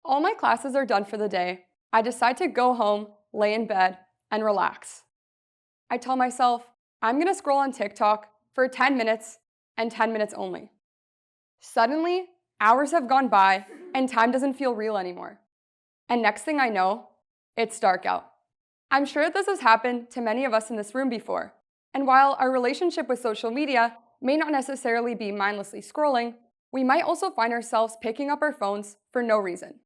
All my classes are done for the day. I decide to go home, lay in bed, and relax. I tell myself, I'm gonna scroll on TikTok for 10 minutes and 10 minutes only. Suddenly, hours have gone by and time doesn't feel real anymore. And next thing I know, it's dark out. I'm sure that this has happened to many of us in this room before. And while our relationship with social media may not necessarily be mindlessly scrolling, we might also find ourselves picking up our phones for no reason.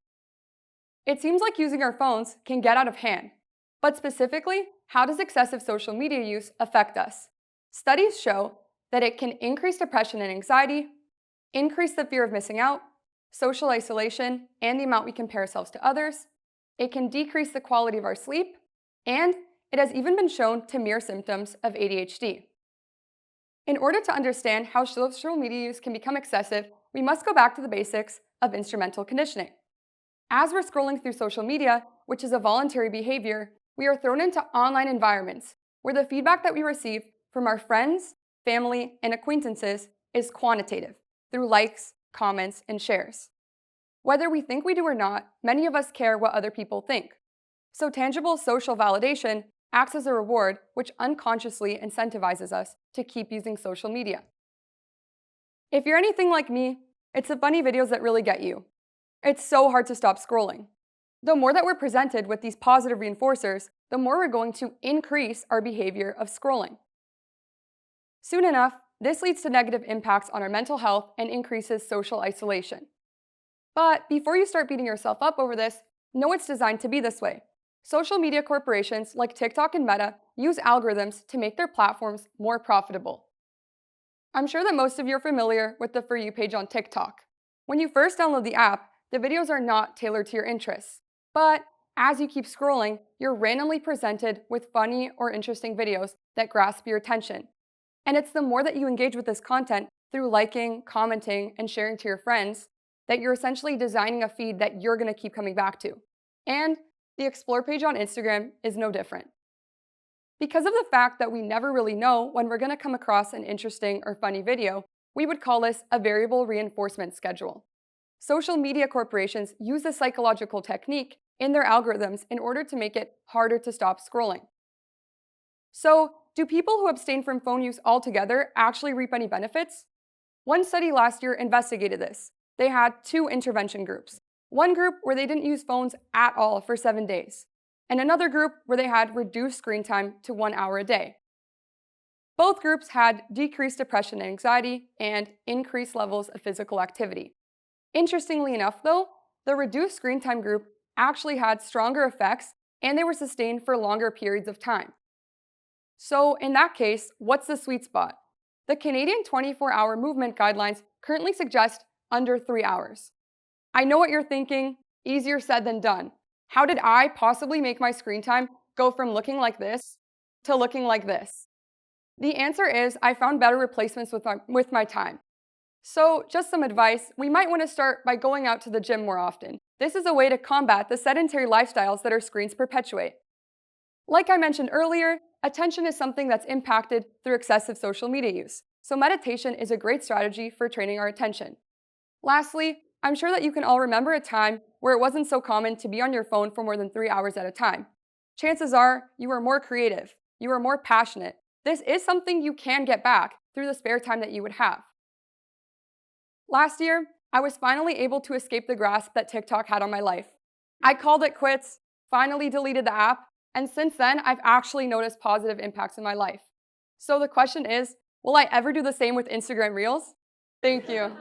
It seems like using our phones can get out of hand. But specifically, how does excessive social media use affect us? Studies show that it can increase depression and anxiety, increase the fear of missing out, social isolation, and the amount we compare ourselves to others. It can decrease the quality of our sleep, and it has even been shown to mirror symptoms of ADHD. In order to understand how social media use can become excessive, we must go back to the basics of instrumental conditioning. As we're scrolling through social media, which is a voluntary behavior, we are thrown into online environments where the feedback that we receive from our friends, family, and acquaintances is quantitative through likes, comments, and shares. Whether we think we do or not, many of us care what other people think. So tangible social validation acts as a reward which unconsciously incentivizes us to keep using social media. If you're anything like me, it's the funny videos that really get you. It's so hard to stop scrolling. The more that we're presented with these positive reinforcers, the more we're going to increase our behavior of scrolling. Soon enough, this leads to negative impacts on our mental health and increases social isolation. But before you start beating yourself up over this, know it's designed to be this way. Social media corporations like TikTok and Meta use algorithms to make their platforms more profitable. I'm sure that most of you are familiar with the For You page on TikTok. When you first download the app, the videos are not tailored to your interests. But as you keep scrolling, you're randomly presented with funny or interesting videos that grasp your attention. And it's the more that you engage with this content through liking, commenting, and sharing to your friends that you're essentially designing a feed that you're going to keep coming back to. And the Explore page on Instagram is no different. Because of the fact that we never really know when we're going to come across an interesting or funny video, we would call this a variable reinforcement schedule. Social media corporations use this psychological technique in their algorithms in order to make it harder to stop scrolling. So, do people who abstain from phone use altogether actually reap any benefits? One study last year investigated this. They had 2 intervention groups. One group where they didn't use phones at all for 7 days, and another group where they had reduced screen time to 1 hour a day. Both groups had decreased depression and anxiety and increased levels of physical activity. Interestingly enough, though, the reduced screen time group actually had stronger effects and they were sustained for longer periods of time. So in that case, what's the sweet spot? The Canadian 24-hour movement guidelines currently suggest under 3 hours. I know what you're thinking, easier said than done. How did I possibly make my screen time go from looking like this to looking like this? The answer is I found better replacements with my time. So just some advice, we might want to start by going out to the gym more often. This is a way to combat the sedentary lifestyles that our screens perpetuate. Like I mentioned earlier, attention is something that's impacted through excessive social media use. So meditation is a great strategy for training our attention. Lastly, I'm sure that you can all remember a time where it wasn't so common to be on your phone for more than 3 hours at a time. Chances are you were more creative, you were more passionate. This is something you can get back through the spare time that you would have. Last year, I was finally able to escape the grasp that TikTok had on my life. I called it quits, finally deleted the app, and since then, I've actually noticed positive impacts in my life. So the question is, will I ever do the same with Instagram Reels? Thank you.